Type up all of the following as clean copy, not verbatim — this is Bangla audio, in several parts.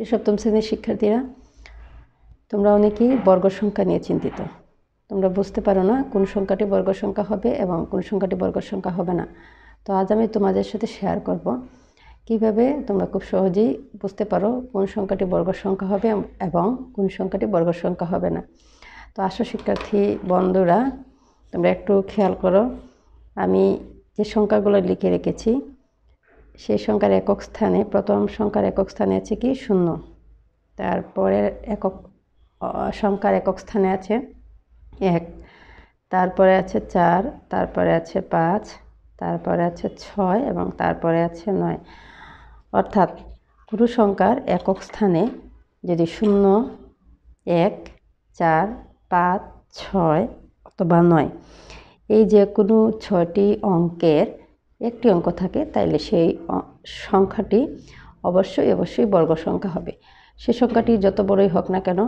সপ্তম শ্রেণীর শিক্ষার্থীরা, তোমরা অনেকেই বর্গ সংখ্যা নিয়ে চিন্তিত। তোমরা বুঝতে পারো না কোন সংখ্যাটি বর্গ সংখ্যা হবে এবং কোন সংখ্যাটি বর্গ সংখ্যা হবে না। তো আজ আমি তোমাদের সাথে শেয়ার করব কিভাবে তোমরা খুব সহজেই বুঝতে পারো কোন সংখ্যাটি বর্গ সংখ্যা হবে এবং কোন সংখ্যাটি বর্গ সংখ্যা হবে না। তো আসো শিক্ষার্থী বন্ধুরা, তোমরা একটু খেয়াল করো। আমি যে সংখ্যাগুলো লিখে রেখেছি সেই সংখ্যার একক স্থানে, প্রথম সংখ্যার একক স্থানে আছে কি 0, তারপরে সংখ্যার একক স্থানে আছে 1, তারপরে আছে 4, তারপরে আছে 5, তারপরে আছে 6 এবং তারপরে আছে 9। অর্থাৎ কোনো সংখ্যার একক স্থানে যদি 0, 1, 4, 5, 6 অথবা 9 এই যে কোনো 6টি অঙ্কের একটি অঙ্ক থাকে, তাইলে সেই সংখ্যাটি অবশ্যই বর্গ সংখ্যা হবে। সেই সংখ্যাটি যত বড়ই হোক না কেন,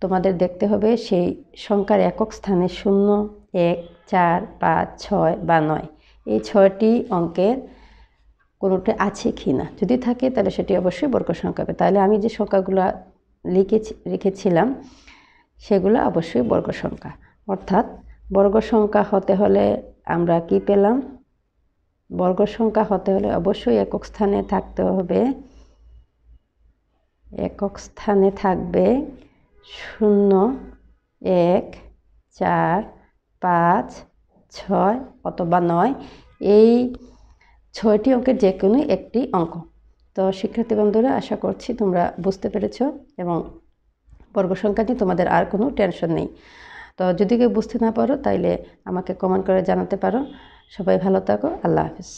তোমাদের দেখতে হবে সেই সংখ্যার একক স্থানে 0, 1, 4, 5, 6 বা 9 এই 6টি অঙ্কের কোনোটি আছে কি না। যদি থাকে তাহলে সেটি অবশ্যই বর্গ সংখ্যা হবে। তাহলে আমি যে সংখ্যাগুলো লিখেছিলাম সেগুলো অবশ্যই বর্গ সংখ্যা। অর্থাৎ বর্গ সংখ্যা হতে হলে আমরা কি পেলাম? বর্গ সংখ্যা হতে হলে অবশ্যই একক স্থানে থাকতে হবে, একক স্থানে থাকবে 0, 1, 4, 5, 6 অথবা 9 এই 6টি অঙ্কের যে কোনো একটি অঙ্ক। তো শিক্ষার্থী বন্ধুরা, আশা করছি তোমরা বুঝতে পেরেছ এবং বর্গ সংখ্যা নিয়ে তোমাদের আর কোনো টেনশন নেই। তো যদি কেউ বুঝতে না পারো তাইলে আমাকে কমেন্ট করে জানাতে পারো। সবাই ভালো থাকো। আল্লাহ হাফেজ।